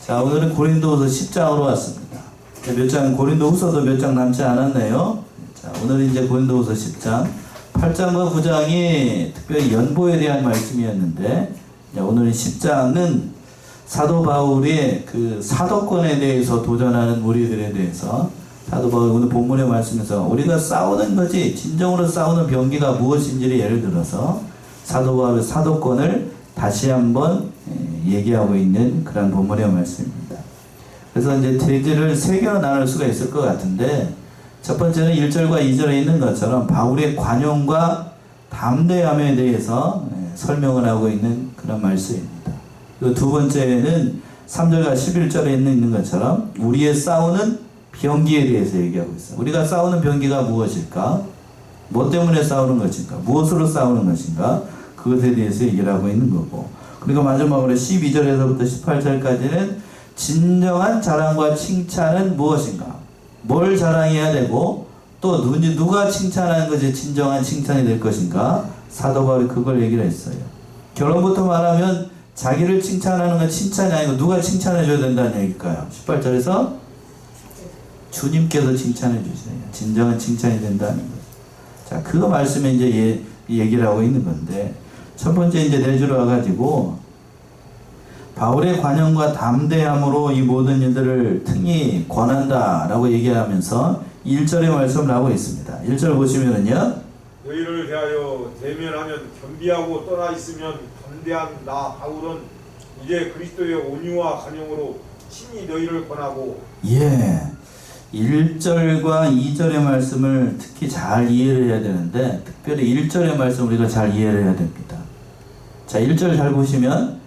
자, 오늘은 고린도후서 10장으로 왔습니다. 몇 장, 고린도후서도 몇 장 남지 않았네요. 자, 오늘은 이제 고린도후서 10장, 8장과 9장이 특별히 연보에 대한 말씀이었는데, 오늘은 10장은 사도 바울의 그 사도권에 대해서 도전하는 무리들에 대해서 사도 바울 오늘 본문의 말씀에서 우리가 싸우는 거지 진정으로 싸우는 병기가 무엇인지를 예를 들어서 사도 바울의 사도권을 다시 한번 얘기하고 있는 그런 본문의 말씀입니다. 그래서 이제 대지를 세 개로 나눌 수가 있을 것 같은데, 첫 번째는 1절과 2절에 있는 것처럼 바울의 관용과 담대함에 대해서 설명을 하고 있는 그런 말씀입니다. 그리고 두 번째는 3절과 11절에 있는 것처럼 우리의 싸우는 병기에 대해서 얘기하고 있어요. 우리가 싸우는 병기가 무엇일까? 뭐 때문에 싸우는 것인가? 무엇으로 싸우는 것인가? 그것에 대해서 얘기를 하고 있는 거고, 그리고 마지막으로 12절에서부터 18절까지는 진정한 자랑과 칭찬은 무엇인가? 뭘 자랑해야 되고 또 누가 칭찬하는 것이 진정한 칭찬이 될 것인가? 사도 바울이 그걸 얘기를 했어요. 결론부터 말하면 자기를 칭찬하는 건 칭찬이 아니고 누가 칭찬해 줘야 된다는 얘기일까요? 18절에서 주님께서 칭찬해 주세요. 진정한 칭찬이 된다는 거죠. 자, 그 말씀에 이제 얘기를 하고 있는 건데, 첫 번째 이제 내주로 와가지고 바울의 관용과 담대함으로 이 모든 일들을 등히 권한다라고 얘기하면서 1절의 말씀을 하고 있습니다. 1절 보시면은요, 너희를 대하여 대면하면 겸비하고 떠나 있으면 담대한 나 바울은 이제 그리스도의 온유와 간용으로 친히 너희를 권하고. 1절과 2절의 말씀을 특히 잘 이해를 해야 되는데, 특별히 1절의 말씀 우리가 잘 이해를 해야 됩니다. 자, 1절 잘 보시면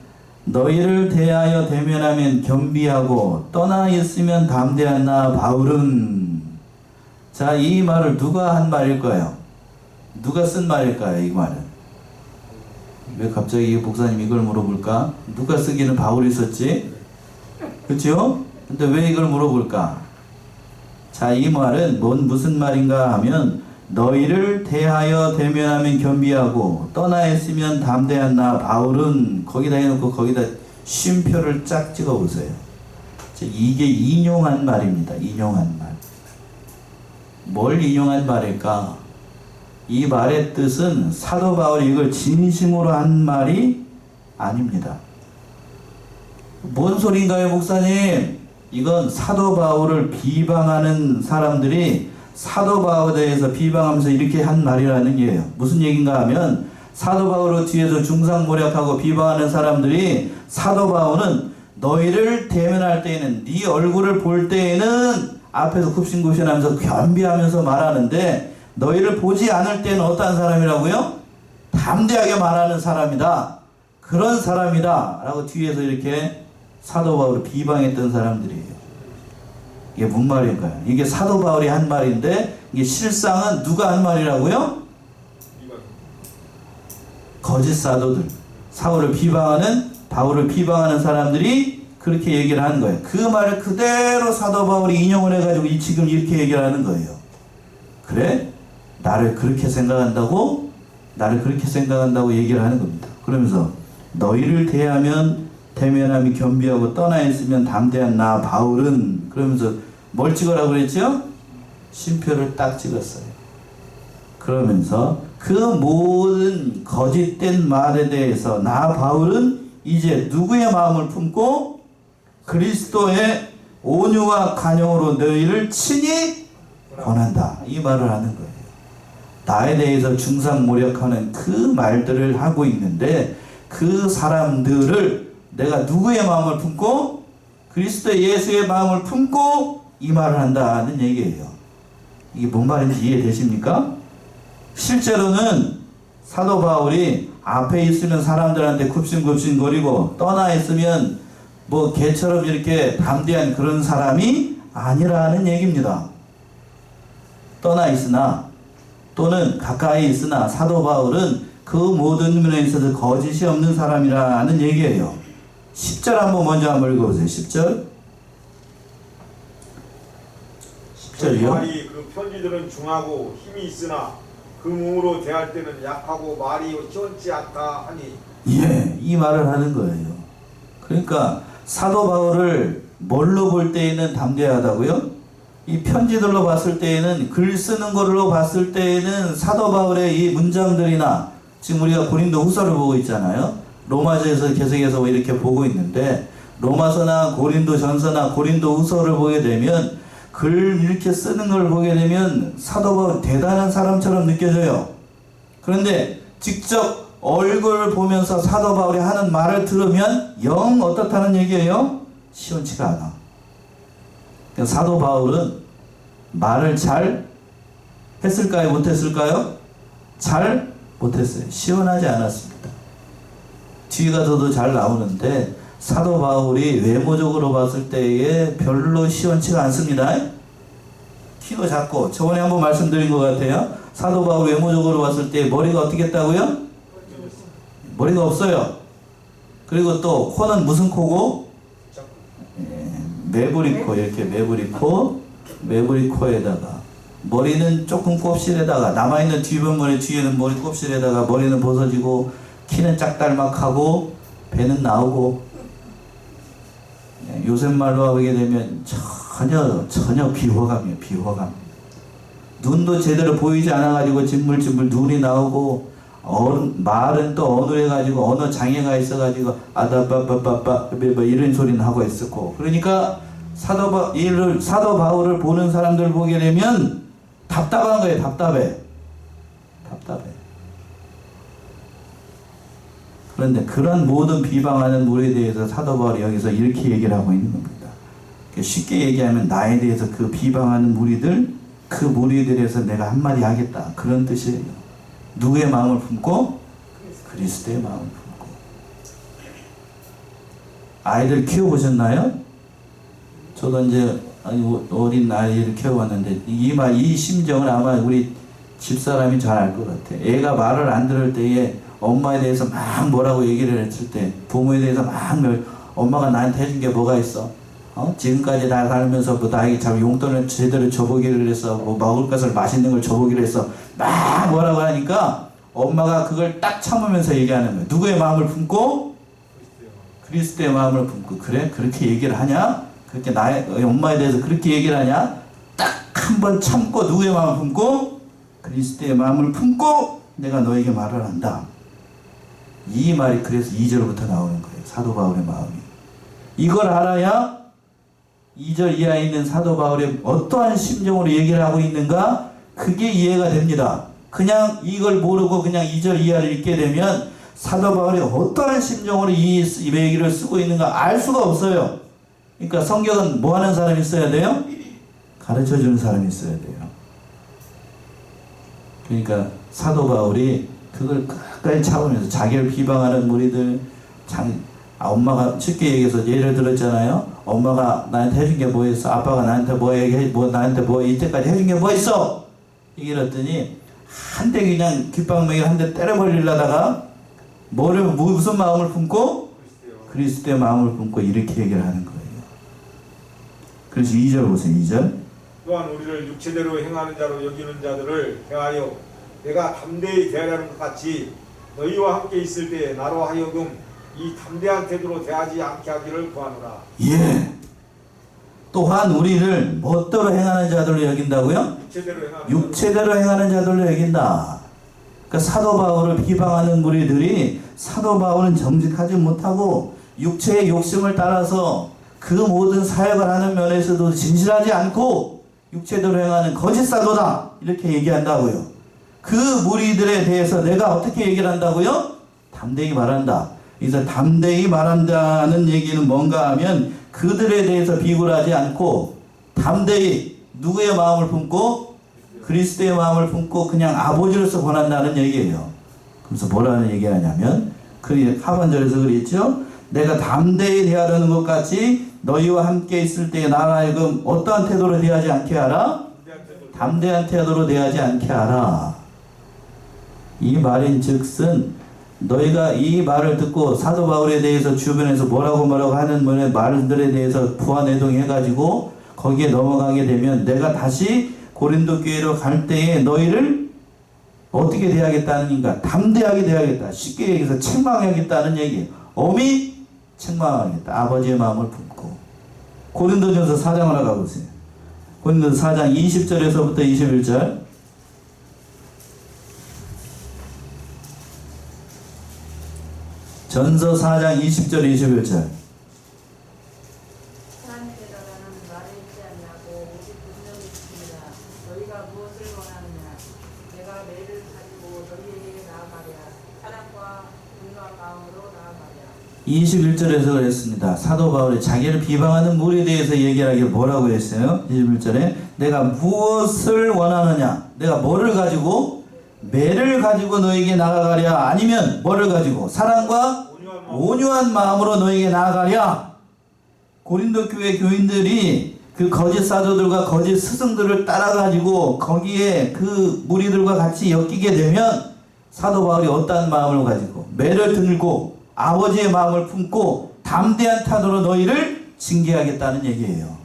너희를 대하여 대면하면 겸비하고 떠나 있으면 담대한 나 바울은. 자, 이 말을 누가 한 말일까요? 누가 쓴 말일까요? 이 말은 왜 갑자기 목사님 이걸 물어볼까? 누가 쓰기는 바울이 썼지? 그렇죠? 근데 왜 이걸 물어볼까? 자, 이 말은 무슨 말인가 하면 너희를 대하여 대면하면 겸비하고 떠나 있으면 담대한 나 바울은, 거기다 해놓고 거기다 쉼표를 쫙 찍어보세요. 이게 인용한 말입니다. 인용한 말. 뭘 인용한 말일까? 이 말의 뜻은 사도 바울이 이걸 진심으로 한 말이 아닙니다. 뭔 소리인가요, 목사님? 이건 사도 바울을 비방하는 사람들이 사도 바울에 대해서 비방하면서 이렇게 한 말이라는 얘기예요. 무슨 얘기인가 하면 사도 바울을 뒤에서 중상모략하고 비방하는 사람들이 사도 바울은 너희를 대면할 때에는, 네 얼굴을 볼 때에는 앞에서 굽신굽신하면서 겸비하면서 말하는데 너희를 보지 않을 때는 어떤 사람이라고요? 담대하게 말하는 사람이다. 그런 사람이다. 라고 뒤에서 이렇게 사도 바울을 비방했던 사람들이에요. 이게 무슨 말일까요? 이게 사도 바울이 한 말인데 이게 실상은 누가 한 말이라고요? 거짓 사도들, 바울을 비방하는 사람들이 그렇게 얘기를 하는 거예요. 그 말을 그대로 사도 바울이 인용을 해가지고 지금 이렇게 얘기를 하는 거예요. 그래? 나를 그렇게 생각한다고 얘기를 하는 겁니다. 그러면서 너희를 대면하며 겸비하고 떠나 있으면 담대한 나 바울은, 그러면서 뭘 찍으라고 그랬죠? 쉼표를 딱 찍었어요. 그러면서 그 모든 거짓된 말에 대해서 나 바울은 이제 누구의 마음을 품고 그리스도의 온유와 간용으로 너희를 친히 권한다. 이 말을 하는 거예요. 나에 대해서 중상모략하는 그 말들을 하고 있는데 그 사람들을 내가 누구의 마음을 품고? 그리스도 예수의 마음을 품고 이 말을 한다는 얘기예요. 이게 뭔 말인지 이해되십니까? 실제로는 사도 바울이 앞에 있으면 사람들한테 굽신굽신거리고 떠나 있으면 뭐 개처럼 이렇게 담대한 그런 사람이 아니라는 얘기입니다. 떠나 있으나 또는 가까이 있으나 사도 바울은 그 모든 면에 있어서 거짓이 없는 사람이라는 얘기예요. 10절 한번 먼저 한번 읽어보세요. 10절. 10절이요. 말이 그 편지들은 중하고 힘이 있으나 그 몸으로 대할 때는 약하고 말이 시원치 않다 하니. 이 말을 하는 거예요. 그러니까 사도 바울을 뭘로 볼 때에는 담대하다고요? 이 편지들로 봤을 때에는, 글 쓰는 걸로 봤을 때에는 사도 바울의 이 문장들이나, 지금 우리가 고린도 후서를 보고 있잖아요. 로마서에서 계속해서 이렇게 보고 있는데, 로마서나 고린도 전서나 고린도 후서를 보게 되면, 글 이렇게 쓰는 걸 보게 되면 사도 바울 대단한 사람처럼 느껴져요. 그런데 직접 얼굴을 보면서 사도 바울이 하는 말을 들으면 영 어떻다는 얘기예요? 시원치가 않아. 사도 바울은 말을 잘 했을까요? 못했을까요? 잘 못했어요. 시원하지 않았습니다. 뒤가 더도 잘 나오는데 사도 바울이 외모적으로 봤을 때에 별로 시원치가 않습니다. 키도 작고, 저번에 한번 말씀드린 것 같아요. 사도 바울 외모적으로 봤을 때 머리가 어떻게 했다고요? 머리가 없어요. 그리고 또 코는 무슨 코고? 매부리 코, 이렇게 매부리 코, 매부리 코에다가 머리는 조금 곱실에다가, 남아있는 뒷면머리 뒤에는 머리 곱실에다가 머리는 벗어지고, 키는 짝달막하고 배는 나오고, 요새 말로 하게 되면 전혀 비호감이에요. 비호감. 눈도 제대로 보이지 않아가지고 진물진물 눈이 나오고, 말은 또 어눌해가지고 언어 장애가 있어가지고 아다빠빠빠빠 뭐 이런 소리는 하고 있었고. 그러니까 사도 바울을 보는 사람들 보게 되면 답답한 거예요. 답답해. 그런데 그런 모든 비방하는 물에 대해서 사도 바울이 여기서 이렇게 얘기를 하고 있는 겁니다. 쉽게 얘기하면 나에 대해서 그 비방하는 무리들, 그 무리들에서 내가 한마디 하겠다, 그런 뜻이에요. 누구의 마음을 품고? 그리스도의 마음을 품고. 아이들 키워보셨나요? 저도 이제 어린 아이를 키워봤는데 이 심정을 아마 우리 집사람이 잘 알 것 같아. 애가 말을 안 들을 때에 엄마에 대해서 막 뭐라고 얘기를 했을 때, 부모에 대해서 막 엄마가 나한테 해준 게 뭐가 있어? 지금까지 나 살면서 뭐 나에게 참 용돈을 제대로 줘보기를 했어, 뭐 먹을 것을 맛있는 걸 줘보기를 했어, 막 뭐라고 하니까 엄마가 그걸 딱 참으면서 얘기하는 거예요. 누구의 마음을 품고? 그리스도의 마음을 품고. 그래? 그렇게 얘기를 하냐? 그렇게 나의 엄마에 대해서 그렇게 얘기를 하냐? 딱 한 번 참고 누구의 마음을 품고? 그리스도의 마음을 품고 내가 너에게 말을 한다. 이 말이 그래서 2절부터 나오는 거예요. 사도 바울의 마음이. 이걸 알아야 2절 이하에 있는 사도 바울의 어떠한 심정으로 얘기를 하고 있는가? 그게 이해가 됩니다. 그냥 이걸 모르고 그냥 2절 이하를 읽게 되면 사도 바울이 어떠한 심정으로 이 얘기를 쓰고 있는가 알 수가 없어요. 그러니까 성경은 뭐 하는 사람이 있어야 돼요? 가르쳐주는 사람이 있어야 돼요. 그러니까 사도 바울이 그걸 끝까지 참으면서 자기를 비방하는 무리들, 엄마가 쉽게 얘기해서 예를 들었잖아요. 엄마가 나한테 해준 게 뭐 있어? 아빠가 나한테 나한테 이때까지 해준 게 뭐 있어? 이랬더니 한 대 그냥 귓방망이를 한 대 때려버리려다가 무슨 마음을 품고? 그리스도의 마음을 품고 이렇게 얘기를 하는 거예요. 그래서 2절 보세요. 2절. 또한 우리를 육체대로 행하는 자로 여기는 자들을 대하여 내가 담대히 대하려는 것 같이 너희와 함께 있을 때 나로 하여금 이 담대한 태도로 대하지 않게 하기를 구하노라. 예. 또한 우리를 멋대로 행하는 자들로 여긴다고요? 육체대로 행하는 자들로 여긴다. 그러니까 사도 바울을 비방하는 무리들이 사도 바울은 정직하지 못하고 육체의 욕심을 따라서 그 모든 사역을 하는 면에서도 진실하지 않고 육체대로 행하는 거짓 사도다, 이렇게 얘기한다고요. 그 무리들에 대해서 내가 어떻게 얘기를 한다고요? 담대히 말한다. 그래서 담대히 말한다는 얘기는 뭔가 하면 그들에 대해서 비굴하지 않고 담대히 누구의 마음을 품고? 그리스도의 마음을 품고 그냥 아버지로서 권한다는 얘기예요. 그래서 뭐라는 얘기를 하냐면 하반절에서 그랬죠. 내가 담대히 대하려는 것 같이 너희와 함께 있을 때에 나로 하여금 어떠한 태도로 대하지 않게 하라? 담대한 태도로 대하지 않게 하라. 이 말인 즉슨 너희가 이 말을 듣고 사도 바울에 대해서 주변에서 뭐라고 하는 말들에 대해서 부하내동해가지고 거기에 넘어가게 되면 내가 다시 고린도 교회로 갈 때에 너희를 어떻게 대하겠다는가? 담대하게 대하겠다. 쉽게 얘기해서 책망하겠다는 얘기예요. 엄히 책망하겠다. 아버지의 마음을 품고. 고린도전서 4장으로 가보세요. 고린도전서 4장 20절에서부터 21절. 전서 4장 20절 21절. 하나님께서는 말을 잊지 않냐고 오직 분명히 있습니다. 너희가 무엇을 원하느냐? 내가 매를 가지고 너희에게 나아가랴. 사랑과 분노한 마음으로 나아가랴. 21절에서 그랬습니다. 사도 바울이 자기를 비방하는 무리에 대해서 얘기하기를 뭐라고 했어요? 21절에 내가 무엇을 원하느냐? 내가 뭐를 가지고? 매를 가지고 너에게 나아가랴? 아니면 뭐를 가지고? 사랑과 온유한 마음으로 너에게 나아가랴? 고린도 교회 교인들이 그 거짓 사도들과 거짓 스승들을 따라가지고 거기에 그 무리들과 같이 엮이게 되면 사도 바울이 어떠한 마음을 가지고 매를 들고 아버지의 마음을 품고 담대한 태도로 너희를 징계하겠다는 얘기예요.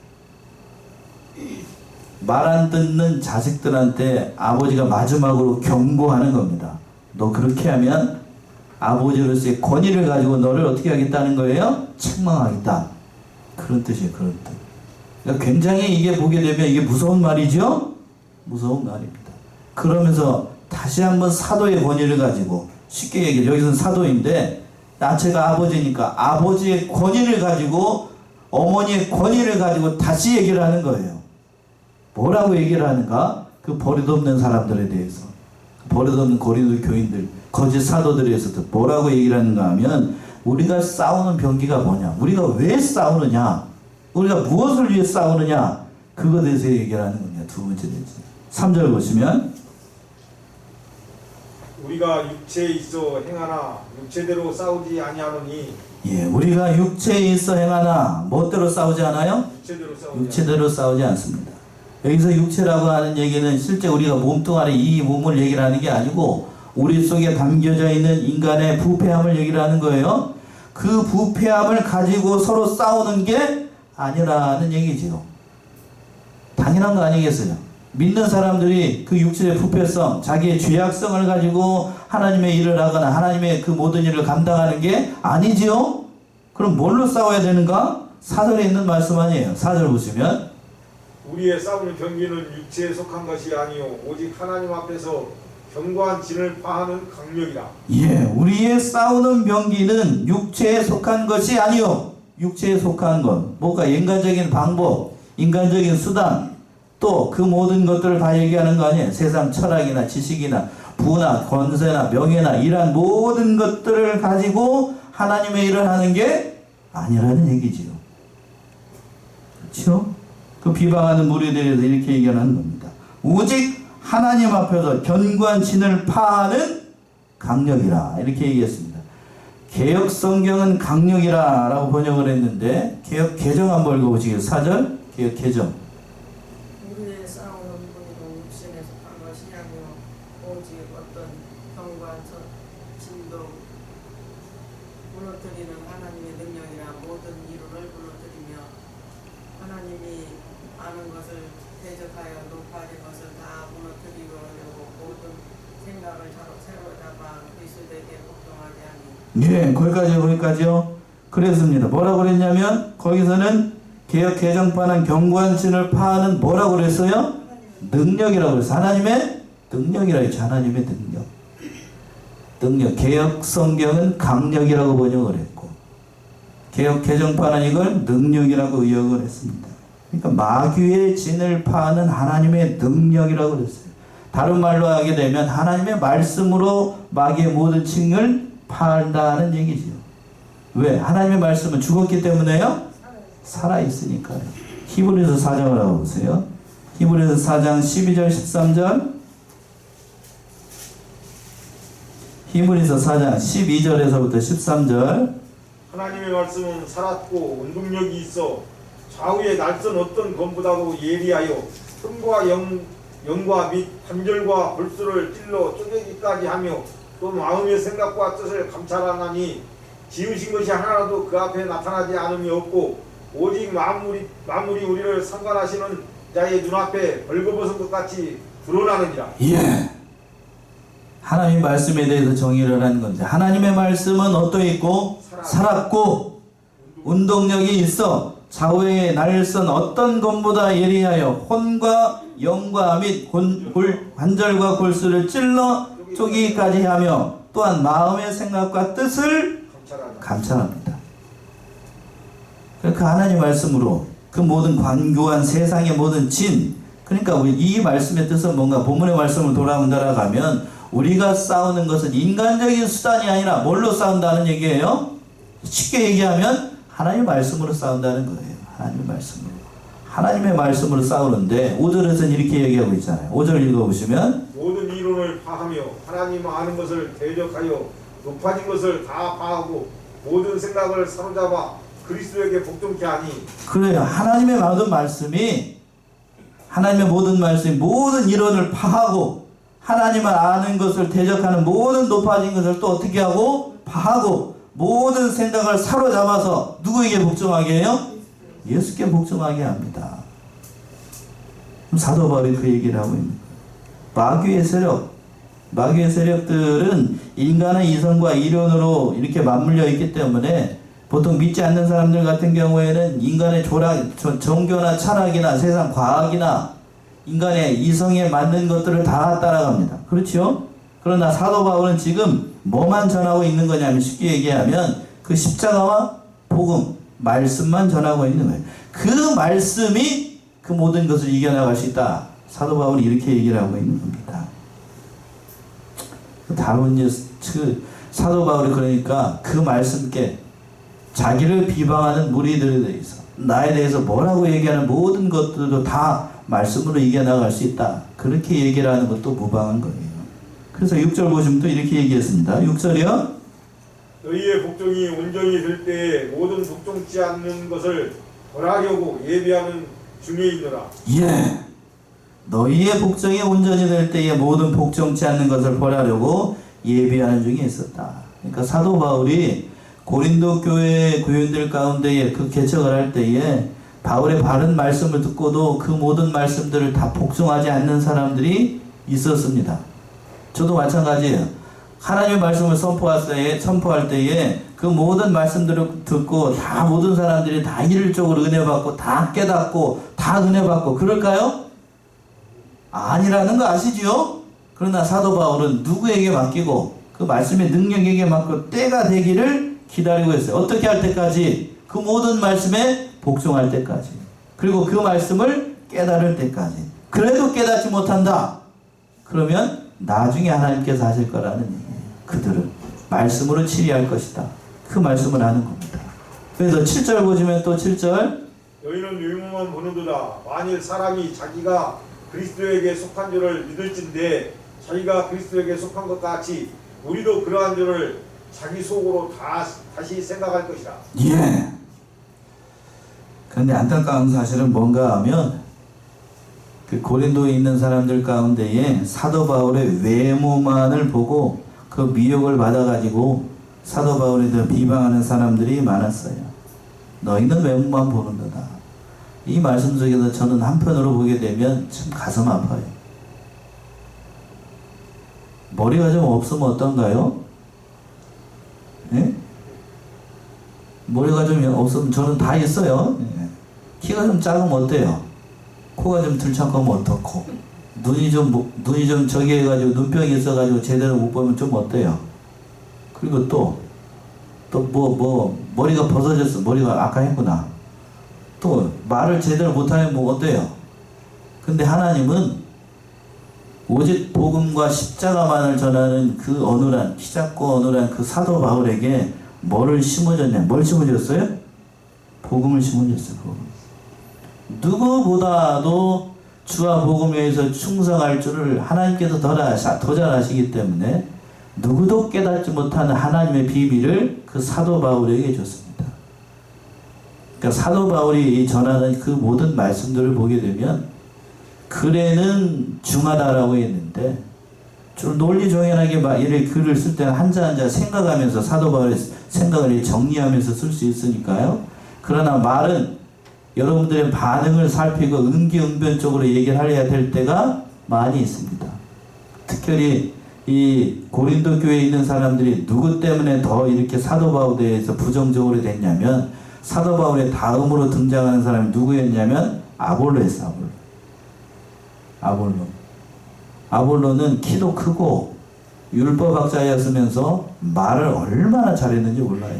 말 안 듣는 자식들한테 아버지가 마지막으로 경고하는 겁니다. 너 그렇게 하면 아버지로서의 권위를 가지고 너를 어떻게 하겠다는 거예요? 책망하겠다. 그런 뜻이에요. 그런 뜻. 그러니까 굉장히 이게 보게 되면 이게 무서운 말이죠? 무서운 말입니다. 그러면서 다시 한번 사도의 권위를 가지고 쉽게 얘기해. 여기서는 사도인데 제가 아버지니까 아버지의 권위를 가지고 어머니의 권위를 가지고 다시 얘기를 하는 거예요. 뭐라고 얘기를 하는가? 그 버릇없는 사람들에 대해서, 버릇없는 고린도 교인들, 거짓 사도들에 대해서도 뭐라고 얘기를 하는가 하면 우리가 싸우는 병기가 뭐냐? 우리가 왜 싸우느냐? 우리가 무엇을 위해 싸우느냐? 그거에 대해서 얘기를 하는 겁니다. 두 번째 대해서. 3절 보시면 우리가 육체에 있어 행하나 육체대로 싸우지 아니하노니. 예, 우리가 육체에 있어 행하나 멋대로 싸우지 않아요? 육체대로 싸우지 않습니다. 여기서 육체라고 하는 얘기는 실제 우리가 몸뚱아리 이 몸을 얘기를 하는 게 아니고 우리 속에 담겨져 있는 인간의 부패함을 얘기를 하는 거예요. 그 부패함을 가지고 서로 싸우는 게 아니라는 얘기지요. 당연한 거 아니겠어요? 믿는 사람들이 그 육체의 부패성, 자기의 죄악성을 가지고 하나님의 일을 하거나 하나님의 그 모든 일을 감당하는 게 아니지요? 그럼 뭘로 싸워야 되는가? 4절에 있는 말씀 아니에요. 4절 보시면 우리의 싸우는 경기는 육체에 속한 것이 아니요 오직 하나님 앞에서 견고한 진을 파하는 강력이라. 예, 우리의 싸우는 병기는 육체에 속한 것이 아니요. 육체에 속한 것. 뭐가 인간적인 방법, 인간적인 수단, 또 그 모든 것들을 다 얘기하는 거 아니에요. 세상 철학이나 지식이나 부나 권세나 명예나 이러한 모든 것들을 가지고 하나님의 일을 하는 게 아니라는 얘기지요. 그렇죠? 그 비방하는 무리들에 대해서 이렇게 얘기하는 겁니다. 오직 하나님 앞에서 견고한 진을 파하는 강력이라 이렇게 얘기했습니다. 개역 성경은 강력이라 라고 번역을 했는데 개역 개정 한번 읽어보시겠어요? 4절 개역 개정. 우리의 싸우는 분이고 육신에 속한 것이 아니요 오직 어떤 견고한 진도 무너뜨리는 하나님의 능력이라 모든 이론을 무너뜨리며 하나님이 아는 것을 대적하여 높아진 것을 다 무너뜨리려고 모든 생각을 사로잡아 그리스도에게 복종하게 하니. 예, 거기까지요. 그랬습니다. 뭐라고 그랬냐면 거기서는 개역 개정판은 견고한 진을 파하는 뭐라고 그랬어요? 능력이라고 그랬어요. 하나님의 능력이라고 했죠. 하나님의 능력. 능력. 개역 성경은 강력이라고 번역을 했고 개역 개정판은 이걸 능력이라고 의역을 했습니다. 그러니까 마귀의 진을 파하는 하나님의 능력이라고 그랬어요. 다른 말로 하게 되면 하나님의 말씀으로 마귀의 모든 층을 파한다는 얘기지요. 왜? 하나님의 말씀은 죽었기 때문에요? 살아있으니까요. 히브리서 4장을 알아보세요. 히브리서 4장 12절 13절 히브리서 4장 12절에서부터 13절 하나님의 말씀은 살았고 운동력이 있어 좌우의 날선 어떤 검보다도 예리하여 흠과 영과 및 관절과 골수를 찔러 쪼개기까지 하며 또 마음의 생각과 뜻을 감찰하나니 지으신 것이 하나라도 그 앞에 나타나지 않음이 없고 오직 만물이 우리를 상관하시는 자의 눈앞에 벌거벗은 것 같이 드러나느니라. 예. 하나님의 말씀에 대해서 정의를 하는 건데 하나님의 말씀은 어떠했고? 살았고 운동력이 있어 좌우에 날선 어떤 것보다 예리하여 혼과 영과 및 관절과 골수를 찔러 쪼기까지 하며 또한 마음의 생각과 뜻을 감찰합니다. 그 하나님 말씀으로 그 모든 관교한 세상의 모든 진, 그러니까 이 말씀의 뜻은 뭔가 본문의 말씀을 돌아온다라고 우리가 싸우는 것은 인간적인 수단이 아니라 뭘로 싸운다는 얘기예요? 쉽게 얘기하면 하나님의 말씀으로 싸운다는 거예요. 하나님의 말씀으로. 하나님의 말씀으로 싸우는데 5절에서는 이렇게 얘기하고 있잖아요. 5절 읽어보시면 모든 이론을 파하며 하나님 아는 것을 대적하여 높아진 것을 다 파하고 모든 생각을 사로잡아 그리스도에게 복종케 하니. 그래요. 하나님의 모든 말씀이 모든 이론을 파하고 하나님을 아는 것을 대적하는 모든 높아진 것을 또 어떻게 하고 파하고 모든 생각을 사로잡아서 누구에게 복종하게 해요? 예수께 복종하게 합니다. 사도 바울이 그 얘기를 하고 있는 거예요. 마귀의 세력들은 인간의 이성과 이론으로 이렇게 맞물려 있기 때문에 보통 믿지 않는 사람들 같은 경우에는 인간의 종교나 철학이나 세상 과학이나 인간의 이성에 맞는 것들을 다 따라갑니다. 그렇죠? 그러나 사도 바울은 지금 뭐만 전하고 있는 거냐면 쉽게 얘기하면 그 십자가와 복음, 말씀만 전하고 있는 거예요. 그 말씀이 그 모든 것을 이겨나갈 수 있다. 사도 바울이 이렇게 얘기를 하고 있는 겁니다. 다른 사도 바울이 그러니까 그 말씀께 자기를 비방하는 무리들에 대해서 나에 대해서 뭐라고 얘기하는 모든 것들도 다 말씀으로 이겨나갈 수 있다. 그렇게 얘기를 하는 것도 무방한 거예요. 그래서 6절 보시면 또 이렇게 얘기했습니다. 6절이요. 너희의 복종이 온전히 될 때에 모든 복종치 않는 것을 벌하려고 예비하는 중에 있노라. 예. 너희의 복종이 온전히 될 때에 모든 복종치 않는 것을 벌하려고 예비하는 중에 있었다. 그러니까 사도 바울이 고린도 교회 교인들 가운데에 그 개척을 할 때에 바울의 바른 말씀을 듣고도 그 모든 말씀들을 다 복종하지 않는 사람들이 있었습니다. 저도 마찬가지예요. 하나님의 말씀을 선포할 때에 그 모든 말씀들을 듣고 다 모든 사람들이 다 일률적으로 은혜 받고 다 깨닫고 다 은혜 받고 그럴까요? 아니라는 거 아시죠? 그러나 사도 바울은 누구에게 맡기고 그 말씀의 능력에게 맡고 때가 되기를 기다리고 있어요. 어떻게 할 때까지? 그 모든 말씀에 복종할 때까지. 그리고 그 말씀을 깨달을 때까지. 그래도 깨닫지 못한다. 그러면 나중에 하나님께서 하실 거라는 얘기예요. 그들은 말씀으로 치리할 것이다. 그 말씀을 하는 겁니다. 그래서 7절 보시면 또 7절 너희는 외모만 보는도다. 만일 사람이 자기가 그리스도에게 속한 줄을 믿을진데 자기가 그리스도에게 속한 것 같이 우리도 그러한 줄을 자기 속으로 다시 생각할 것이다. 예. 그런데 안타까운 사실은 뭔가 하면 그 고린도에 있는 사람들 가운데에 사도 바울의 외모만을 보고 그 미혹을 받아가지고 사도 바울에 대해 비방하는 사람들이 많았어요. 너희는 외모만 보는 거다. 이 말씀 속에서 저는 한편으로 보게 되면 참 가슴 아파요. 머리가 좀 없으면 어떤가요? 예? 머리가 좀 없으면 저는 다 있어요. 예. 키가 좀 작으면 어때요? 코가 좀 들창하면 어떻고 눈이 좀 저기 해가지고 눈병이 있어가지고 제대로 못 보면 좀 어때요? 그리고 또 머리가 벗어졌어. 머리가 아까 했구나. 또 말을 제대로 못하면 뭐 어때요? 근데 하나님은 오직 복음과 십자가만을 전하는 그 어눌한 키 작고 어눌한 그 사도 바울에게 뭐를 심어줬냐? 뭘 심어줬어요? 복음을 심어줬어요. 복음. 누구보다도 주와 복음에 의해서 충성할 줄을 하나님께서 더 잘 아시기 때문에 누구도 깨닫지 못하는 하나님의 비밀을 그 사도 바울에게 줬습니다. 그러니까 사도 바울이 전하는 그 모든 말씀들을 보게 되면 글에는 중하다라고 했는데 좀 논리정연하게 이 글을 쓸 때는 한자 생각하면서 사도 바울의 생각을 정리하면서 쓸 수 있으니까요. 그러나 말은 여러분들의 반응을 살피고 응기응변적으로 얘기를 해야 될 때가 많이 있습니다. 특별히 이 고린도 교회에 있는 사람들이 누구 때문에 더 이렇게 사도 바울에 대해서 부정적으로 됐냐면 사도 바울의 다음으로 등장하는 사람이 누구였냐면 아볼로였어. 아볼로는 키도 크고 율법학자였으면서 말을 얼마나 잘했는지 몰라요.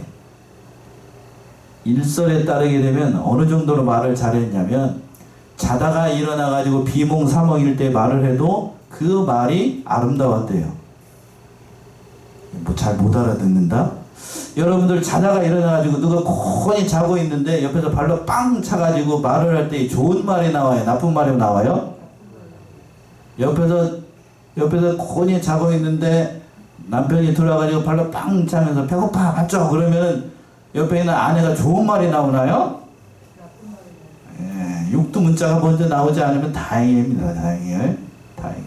일설에 따르게 되면 어느 정도로 말을 잘했냐면 자다가 일어나가지고 비몽사몽일 때 말을 해도 그 말이 아름다웠대요. 뭐 잘 못 알아듣는다? 여러분들 자다가 일어나가지고 누가 곤히 자고 있는데 옆에서 발로 빵 차가지고 말을 할 때 좋은 말이 나와요? 나쁜 말이 나와요? 옆에서 곤히 자고 있는데 남편이 들어와가지고 발로 빵 차면서 배고파 맞죠? 그러면은 옆에 있는 아내가 좋은 말이 나오나요? 예, 육두 문자가 먼저 나오지 않으면 다행입니다. 다행이에요. 다행.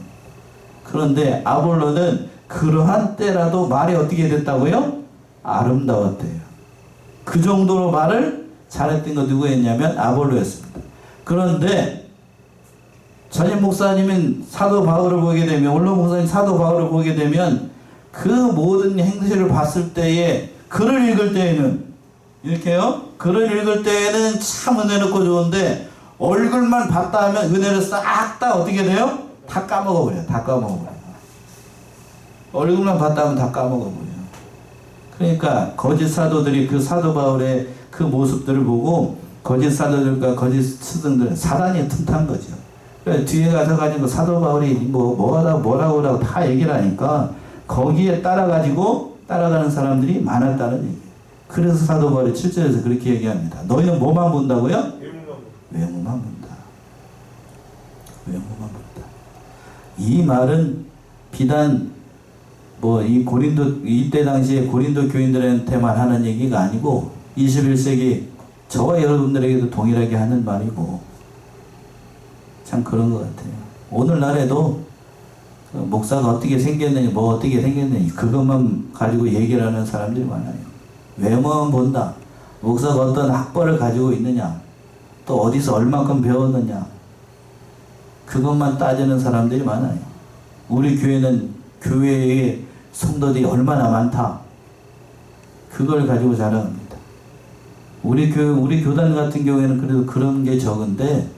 그런데 아볼로는 그러한 때라도 말이 어떻게 됐다고요? 아름다웠대요. 그 정도로 말을 잘했던 거 누구였냐면 아볼로였습니다. 그런데 전임 목사님인 사도 바울을 보게 되면, 원로 목사님 사도 바울을 보게 되면 그 모든 행실을 봤을 때에 글을 읽을 때에는 이렇게요. 글을 읽을 때에는 참 은혜롭고 좋은데 얼굴만 봤다 하면 은혜를 싹 다 어떻게 돼요? 다 까먹어버려요. 다 까먹어버려요. 얼굴만 봤다 하면 다 까먹어버려요. 그러니까 거짓 사도들이 그 사도 바울의 그 모습들을 보고 거짓 사도들과 거짓 스승들 사단이 틈탄 거죠. 그래서 뒤에 가서 가지고 사도 바울이 뭐라고 다 얘기를 하니까 거기에 따라가는 사람들이 많았다는 얘기예요. 그래서 사도 바울이 7절에서 그렇게 얘기합니다. 너희는 뭐만 본다고요? 외모만 본다. 외모만 본다. 이 말은 비단 이때 당시에 고린도 교인들한테만 하는 얘기가 아니고 21세기 저와 여러분들에게도 동일하게 하는 말이고 참 그런 것 같아요. 오늘날에도 목사가 어떻게 생겼느니 어떻게 생겼느니 그것만 가지고 얘기를 하는 사람들이 많아요. 외모만 본다. 목사가 어떤 학벌을 가지고 있느냐, 또 어디서 얼만큼 배웠느냐, 그것만 따지는 사람들이 많아요. 우리 교회의 성도들이 얼마나 많다. 그걸 가지고 자랑합니다. 우리 교단 같은 경우에는 그래도 그런 게 적은데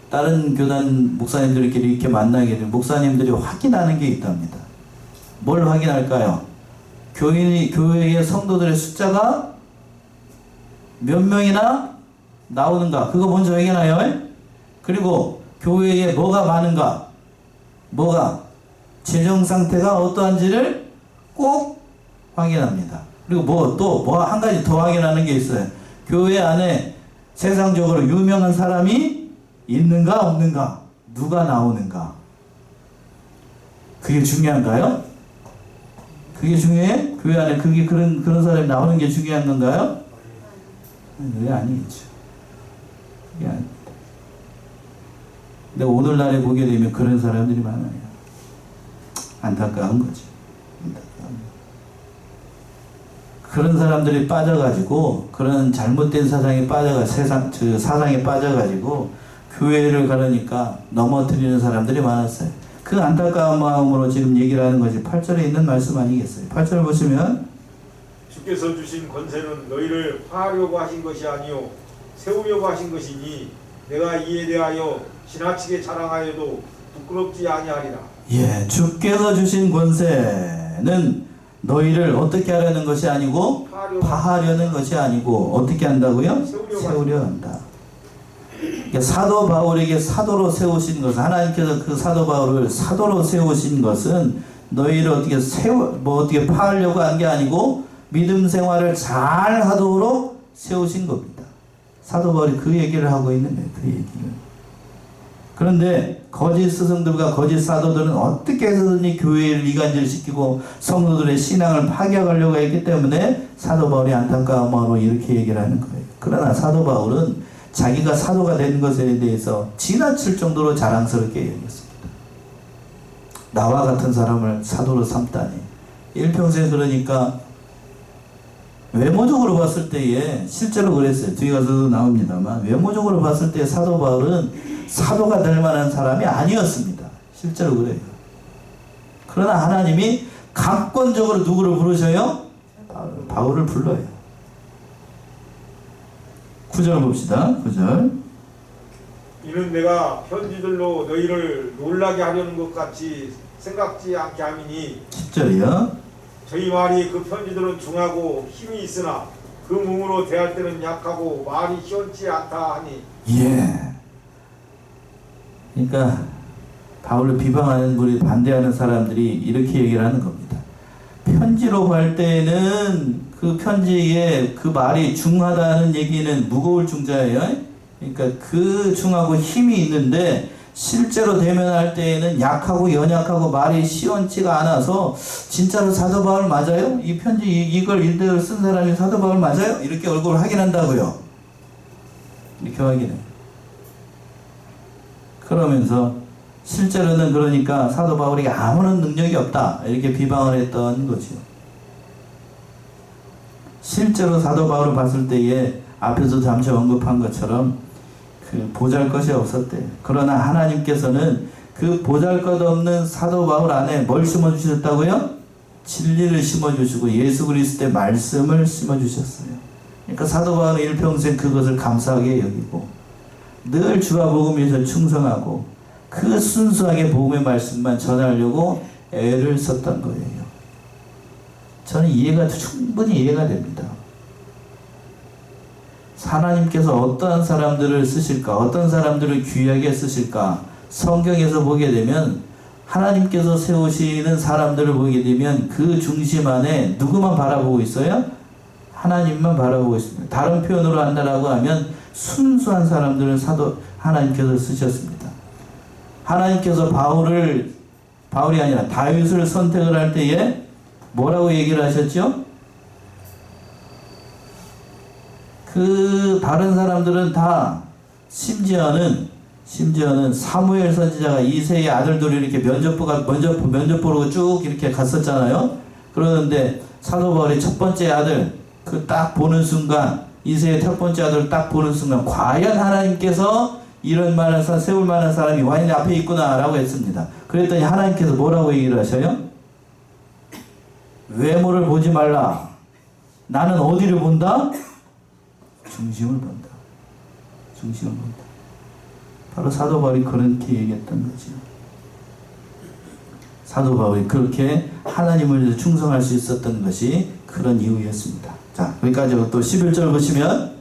다른 교단 목사님들끼리 이렇게 만나게 되면 목사님들이 확인하는 게 있답니다. 뭘 확인할까요? 교회의 성도들의 숫자가 몇 명이나 나오는가, 그거 먼저 확인해요. 그리고 교회에 뭐가 많은가, 재정 상태가 어떠한지를 꼭 확인합니다. 그리고 또 한 가지 더 확인하는 게 있어요. 교회 안에 세상적으로 유명한 사람이 있는가 없는가, 누가 나오는가. 그게 중요한가요? 그게 중요해? 교회 안에 그런 사람이 나오는 게 중요한 건가요? 그게 아니겠죠. 그게 아닙니다. 근데 오늘날에 보게 되면 그런 사람들이 많아요. 안타까운 거죠. 그런 사람들이 빠져가지고, 그런 잘못된 사상에 사상에 빠져가지고 교회를 가려니까 넘어뜨리는 사람들이 많았어요. 그 안타까운 마음으로 지금 얘기를 하는 것이 8절에 있는 말씀 아니겠어요? 8절 보시면 주께서 주신 권세는 너희를 파하려고 하신 것이 아니요 세우려고 하신 것이니 내가 이에 대하여 지나치게 자랑하여도 부끄럽지 아니하리라. 예, 주께서 주신 권세는 너희를 어떻게 하려는 것이 아니고 파하려는 것이 아니고 어떻게 한다고요? 세우려 한다. 그러니까 사도 바울에게 사도로 세우신 것은, 하나님께서 그 사도 바울을 사도로 세우신 것은 너희를 어떻게 파하려고 한 게 아니고 믿음 생활을 잘 하도록 세우신 겁니다. 사도 바울이 그 얘기를 하고 있는 거예요. 그 얘기를. 그런데 거짓 스승들과 거짓 사도들은 어떻게 해서든지 교회를 이간질시키고 성도들의 신앙을 파괴하려고 했기 때문에 사도 바울이 안타까운 마음으로 이렇게 얘기를 하는 거예요. 그러나 사도 바울은 자기가 사도가 된 것에 대해서 지나칠 정도로 자랑스럽게 얘기했습니다. 나와 같은 사람을 사도로 삼다니. 일평생 그러니까 외모적으로 봤을 때에 실제로 그랬어요. 뒤에 가서도 나옵니다만 외모적으로 봤을 때 사도 바울은 사도가 될 만한 사람이 아니었습니다. 실제로 그래요. 그러나 하나님이 강권적으로 누구를 부르셔요? 바울을 불러요. 9절 봅시다. 9절. 이는 내가 편지들로 너희를 놀라게 하려는 것 같이 생각지 않게 함이니 10절이요. 저희 말이 그 편지들은 중하고 힘이 있으나 그 몸으로 대할 때는 약하고 말이 시원치 않다 하니. 예. 그러니까 바울을 비방하는 우리 반대하는 사람들이 이렇게 얘기를 하는 겁니다. 편지로 할 때는 그 편지에 그 말이 중하다는 얘기는 무거울 중자예요. 그러니까 그 중하고 힘이 있는데 실제로 대면할 때에는 약하고 연약하고 말이 시원치가 않아서 진짜로 사도 바울 맞아요? 이 편지 이걸 일대를 쓴 사람이 사도 바울 맞아요? 이렇게 얼굴을 확인한다고요. 이렇게 확인해. 그러면서 실제로는 그러니까 사도 바울에게 아무런 능력이 없다 이렇게 비방을 했던 거죠. 실제로 사도 바울을 봤을 때에 앞에서 잠시 언급한 것처럼 그 보잘것이 없었대. 그러나 하나님께서는 그 보잘것없는 사도 바울 안에 뭘 심어주셨다고요? 진리를 심어주시고 예수 그리스도의 말씀을 심어주셨어요. 그러니까 사도 바울은 일평생 그것을 감사하게 여기고 늘 주와 복음에서 충성하고 그 순수하게 복음의 말씀만 전하려고 애를 썼던 거예요. 저는 충분히 이해가 됩니다. 하나님께서 어떠한 사람들을 쓰실까, 어떤 사람들을 귀하게 쓰실까, 성경에서 보게 되면 하나님께서 세우시는 사람들을 보게 되면 그 중심 안에 누구만 바라보고 있어요? 하나님만 바라보고 있습니다. 다른 표현으로 한다라고 하면 순수한 사람들을 하나님께서 쓰셨습니다. 하나님께서 바울이 아니라 다윗을 선택을 할 때에 뭐라고 얘기를 하셨죠? 그 다른 사람들은 다 심지어는 사무엘 선지자가 이새의 아들들이 이렇게 면접 보러 쭉 이렇게 갔었잖아요. 그러는데 사도 바울의 첫 번째 아들 그 딱 보는 순간 이새의 첫 번째 아들을 딱 보는 순간 과연 하나님께서 이런 말을 세울 만한 사람이 와인 앞에 있구나라고 했습니다. 그랬더니 하나님께서 뭐라고 얘기를 하셔요? 외모를 보지 말라. 나는 어디를 본다? 중심을 본다. 중심을 본다. 바로 사도 바울이 그렇게 얘기했던 거죠. 사도 바울이 그렇게 하나님을 위해서 충성할 수 있었던 것이 그런 이유였습니다. 자, 여기까지 또 11절 보시면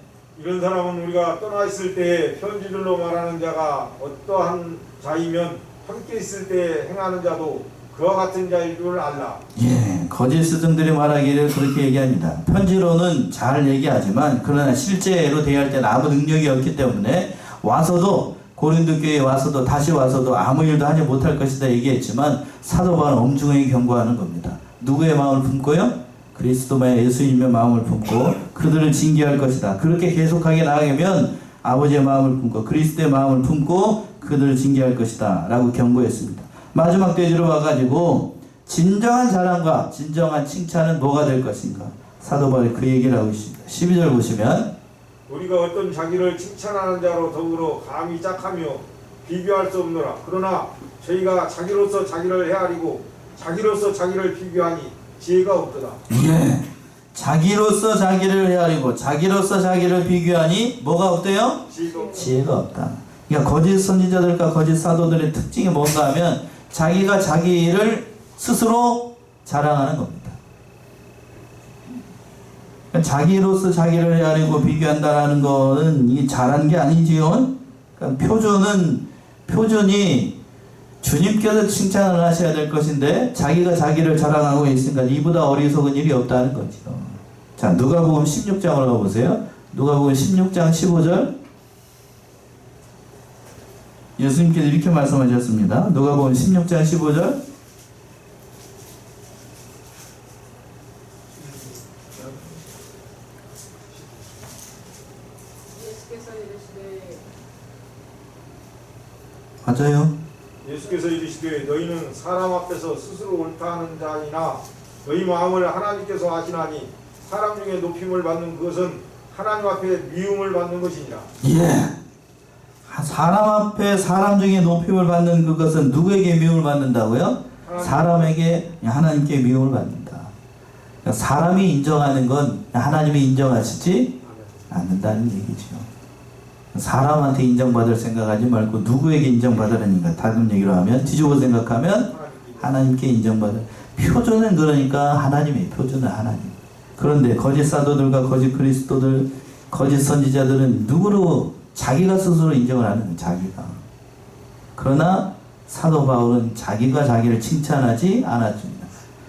이런 사람은 우리가 떠나 있을 때 편지들로 말하는 자가 어떠한 자이면 함께 있을 때 행하는 자도 그와 같은 자일 줄 알라. 예, 거짓 스승들이 말하기를 그렇게 얘기합니다. 편지로는 잘 얘기하지만 그러나 실제로 대할 때는 아무 능력이 없기 때문에 와서도 고린도 교회에 와서도 다시 와서도 아무 일도 하지 못할 것이다 얘기했지만 사도 바울은 엄중하게 경고하는 겁니다. 누구의 마음을 품고요? 그리스도만의 예수님의 마음을 품고 그들을 징계할 것이다. 그렇게 계속하게 나가면 아버지의 마음을 품고 그리스도의 마음을 품고 그들을 징계할 것이다 라고 경고했습니다. 마지막 대지로 와가지고 진정한 자랑과 진정한 칭찬은 뭐가 될 것인가? 사도 바울이 그 얘기를 하고 있습니다. 12절 보시면 우리가 어떤 자기를 칭찬하는 자로 더불어 감히 짝하며 비교할 수 없노라. 그러나 저희가 자기로서 자기를 헤아리고 자기로서 자기를 비교하니 지혜가 없도다. 예, 자기로서 자기를 헤아리고 자기로서 자기를 비교하니 뭐가 없대요? 지혜가 없다. 그러니까 거짓 선지자들과 거짓 사도들의 특징이 뭔가 하면 자기가 자기를 스스로 자랑하는 겁니다. 그러니까 자기로서 자기를 헤아리고 비교한다는 거는 이게 잘한 게 아니지요. 그러니까 표준이 주님께서 칭찬을 하셔야 될 것인데 자기가 자기를 자랑하고 있으니까 이보다 어리석은 일이 없다는 거죠. 자, 누가복음 16장으로 가보세요. 누가복음 16장 15절. 예수님께서 이렇게 말씀하셨습니다. 누가복음 16장 15절. 맞아요. 예수께서 이르시되 너희는 사람 앞에서 스스로 옳다 하는 자이나 너희 마음을 하나님께서 아시나니 사람 중에 높임을 받는 그것은 하나님 앞에 미움을 받는 것이니라. 예. 사람 앞에 사람 중에 높임을 받는 그것은 누구에게 미움을 받는다고요? 사람에게 하나님께 미움을 받는다. 그러니까 사람이 인정하는 건 하나님이 인정하시지 않는다는 얘기죠. 사람한테 인정받을 생각하지 말고 누구에게 인정받으려니까 다른 얘기로 하면 뒤집어 생각하면 하나님께 인정받을. 표준은 그러니까 하나님의 표준은 하나님. 그런데 거짓 사도들과 거짓 그리스도들, 거짓 선지자들은 누구로 자기가 스스로 인정을 하는 거예요. 자기가. 그러나 사도 바울은 자기가 자기를 칭찬하지 않았습니다.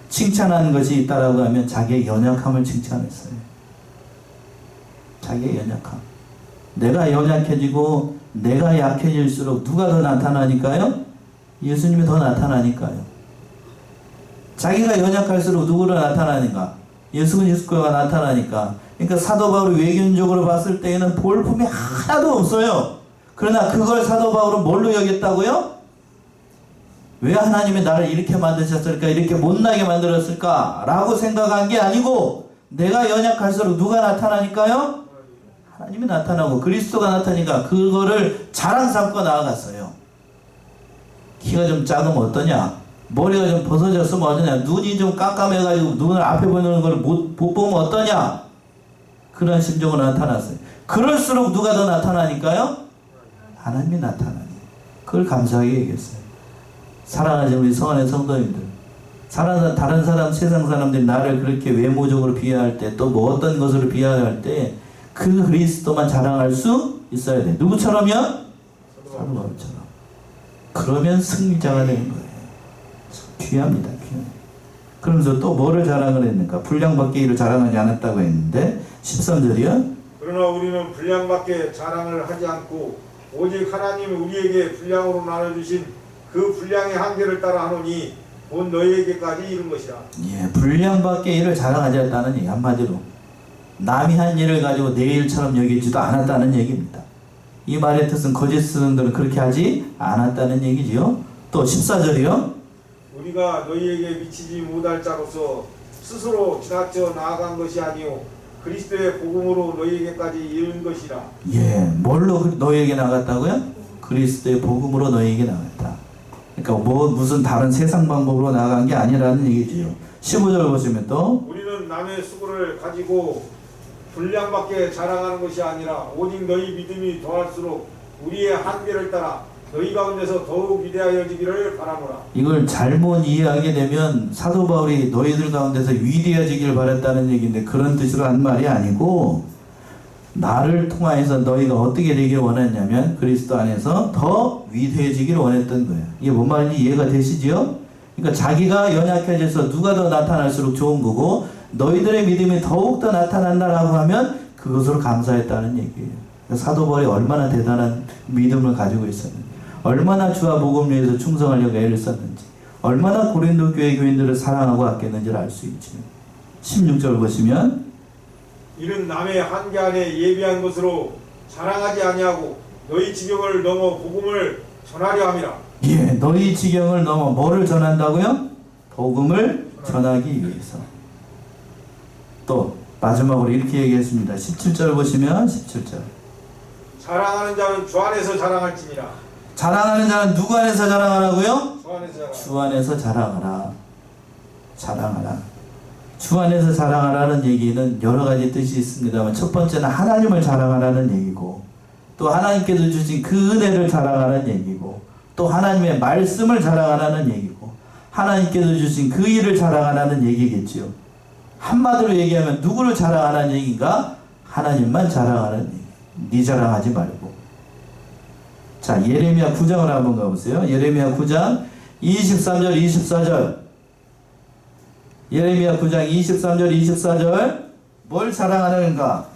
칭찬하는 것이 있다라고 하면 자기의 연약함을 칭찬했어요. 자기의 연약함. 내가 연약해지고 내가 약해질수록 누가 더 나타나니까요? 예수님이 더 나타나니까요. 자기가 연약할수록 누구로 나타나는가? 예수 그리스도가 나타나니까. 그러니까 사도 바울이 외견적으로 봤을 때에는 볼품이 하나도 없어요. 그러나 그걸 사도 바울은 뭘로 여겼다고요? 왜 하나님이 나를 이렇게 만드셨을까? 이렇게 못나게 만들었을까? 라고 생각한 게 아니고 내가 연약할수록 누가 나타나니까요? 하나님이 나타나고 그리스도가 나타나니까 그거를 자랑 삼고 나아갔어요. 키가 좀 작으면 어떠냐? 머리가 좀 벗어졌으면 어떠냐? 눈이 좀 깜깜해가지고 눈을 앞에 보이는 걸 못 보면 어떠냐? 그런 심정으로 나타났어요. 그럴수록 누가 더 나타나니까요? 하나님이 나타나니. 그걸 감사하게 얘기했어요. 사랑하는 우리 성안의 성도님들, 다른 사람, 세상 사람들이 나를 그렇게 외모적으로 비하할 때, 또 뭐 어떤 것으로 비하할 때, 그 그리스도만 자랑할 수 있어야 돼. 누구처럼요? 사도 바울처럼. 그러면 승리자가 되는 거예요. 귀합니다. 귀합니다. 그러면서 또 뭐를 자랑을 했는가? 분량밖에 이를 자랑하지 않았다고 했는데 13절이요. 그러나 우리는 분량밖에 자랑을 하지 않고 오직 하나님이 우리에게 분량으로 나눠주신 그 분량의 한계를 따라 하노니 곧 너희에게까지 이른 것이라. 예, 분량밖에 일을 자랑하지 않았다는 얘기. 한마디로 남이 한 일을 가지고 내 일처럼 여기지도 않았다는 얘기입니다. 이 말의 뜻은 거짓 스승들은 그렇게 하지 않았다는 얘기지요. 또 14절이요. 우리가 너희에게 미치지 못할 자로서 스스로 지나쳐 나아간 것이 아니오 그리스도의 복음으로 너희에게까지 이른 것이라. 예, 뭘로 너희에게 나갔다고요? 그리스도의 복음으로 너희에게 나갔다. 그러니까 무슨 다른 세상 방법으로 나간 게 아니라는 얘기지요. 15절 보시면 또 우리는 남의 수고를 가지고 분량밖에 자랑하는 것이 아니라 오직 너희 믿음이 더할수록 우리의 한계를 따라 너희 가운데서 더욱 위대하여지기를 바라노라. 이걸 잘못 이해하게 되면 사도 바울이 너희들 가운데서 위대해지기를 바랬다는 얘기인데 그런 뜻으로 한 말이 아니고 나를 통하여서 너희가 어떻게 되기를 원했냐면 그리스도 안에서 더 위대해지기를 원했던 거예요. 이게 뭔 말인지 이해가 되시지요? 그러니까 자기가 연약해져서 누가 더 나타날수록 좋은 거고 너희들의 믿음이 더욱더 나타난다라고 하면 그것으로 감사했다는 얘기예요. 사도 바울이 얼마나 대단한 믿음을 가지고 있었는지, 얼마나 주와 복음을 위해서 충성하려고 애를 썼는지, 얼마나 고린도 교회 교인들을 사랑하고 아꼈는지를 알 수 있죠. 16절 보시면 이는 남의 한계 안에 예비한 것으로 자랑하지 아니하고 너희 지경을 넘어 복음을 전하려 함이라. 예, 너희 지경을 넘어 뭐를 전한다고요? 복음을 전하기 위해서. 또 마지막으로 이렇게 얘기했습니다. 17절 보시면 17절. 자랑하는 자는 주 안에서 자랑할지니라. 자랑하는 자는 누구 안에서 자랑하라고요? 주 안에서 자랑. 주 안에서 자랑하라. 자랑하라. 주 안에서 자랑하라는 얘기는 여러 가지 뜻이 있습니다만 첫 번째는 하나님을 자랑하라는 얘기고 또 하나님께서 주신 그 은혜를 자랑하라는 얘기고 또 하나님의 말씀을 자랑하라는 얘기고 하나님께서 주신 그 일을 자랑하라는 얘기겠지요. 한마디로 얘기하면 누구를 자랑하라는 얘기인가? 하나님만 자랑하라는 얘기. 네 자랑하지 말고. 자, 예레미야 9장을 한번 가보세요. 예레미야 9장 23절 24절. 예레미야 9장 23절 24절. 뭘 자랑하는가?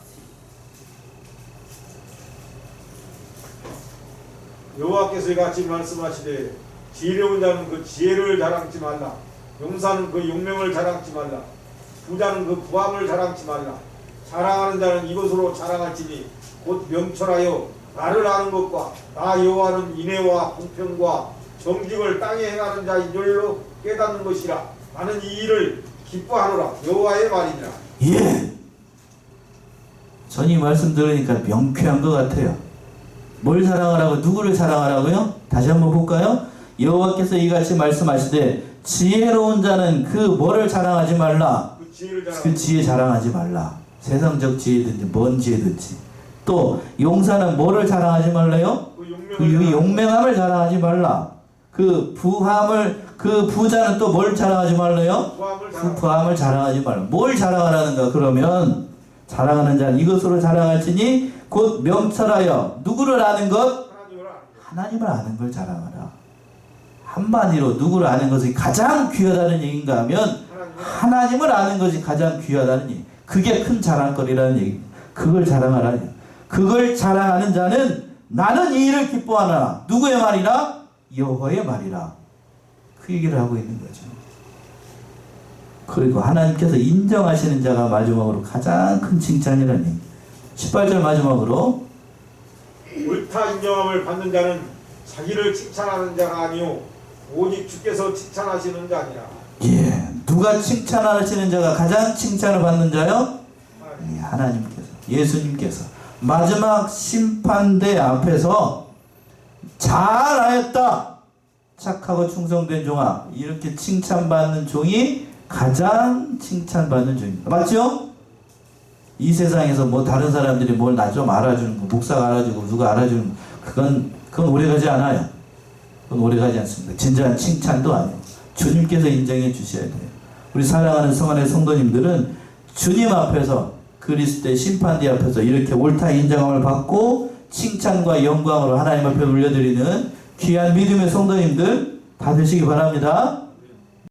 여호와께서 이같이 말씀하시되 지혜로운 자는 그 지혜를 자랑치 말라. 용사는 그 용명을 자랑치 말라. 부자는 그 부함을 자랑치 말라. 자랑하는 자는 이것으로 자랑할지니 곧 명철하여 나를 아는 것과 나 여호와는 인애와 공평과 정직을 땅에 행하는 자인 줄로 깨닫는 것이라. 나는 이 일을 기뻐하노라. 여호와의 말이니라. 예. 전 이 말씀 들으니까 명쾌한 것 같아요. 뭘 자랑하라고? 누구를 자랑하라고요? 다시 한번 볼까요? 여호와께서 이같이 말씀하시되 지혜로운 자는 그 뭐를 자랑하지 말라. 그 지혜를 그 지혜 자랑하지 말라. 세상적 지혜든지 뭔 지혜든지. 또 용사는 뭐를 자랑하지 말래요? 그 용맹함을 자랑하지 말라. 그 부함을, 그 부자는 또 뭘 자랑하지 말래요? 그 부함을 자랑하지 말라. 뭘 자랑하라는가? 그러면 자랑하는 자는 이것으로 자랑할지니 곧 명철하여 누구를 아는 것? 하나님을 아는 걸 자랑하라. 한마디로 누구를 아는 것이 가장 귀하다는 얘기인가 하면 하나님을 아는 것이 가장 귀하다는 얘기. 그게 큰 자랑거리라는 얘기. 그걸 자랑하라. 그걸 자랑하는 자는 나는 이 일을 기뻐하나. 누구의 말이라? 여호와의 말이라. 그 얘기를 하고 있는 거죠. 그리고 하나님께서 인정하시는 자가 마지막으로 가장 큰 칭찬이라는 얘기. 18절 마지막으로 옳다 인정함을 받는 자는 자기를 칭찬하는 자가 아니요 오직 주께서 칭찬하시는 자니라. 예, 누가 칭찬하시는 자가 가장 칭찬을 받는 자요? 예, 하나님께서, 예수님께서 마지막 심판대 앞에서 잘하였다, 착하고 충성된 종아, 이렇게 칭찬받는 종이 가장 칭찬받는 종입니다. 맞죠? 이 세상에서 뭐 다른 사람들이 뭘 나 좀 알아주는 거, 목사가 알아주고 누가 알아주는 거, 그건 오래가지 않아요. 그건 오래가지 않습니다. 진정한 칭찬도 아니에요. 주님께서 인정해 주셔야 돼요. 우리 사랑하는 성안의 성도님들은 주님 앞에서, 그리스도의 심판대 앞에서 이렇게 옳다 인정함을 받고 칭찬과 영광으로 하나님 앞에 올려드리는 귀한 믿음의 성도님들 다 되시기 바랍니다.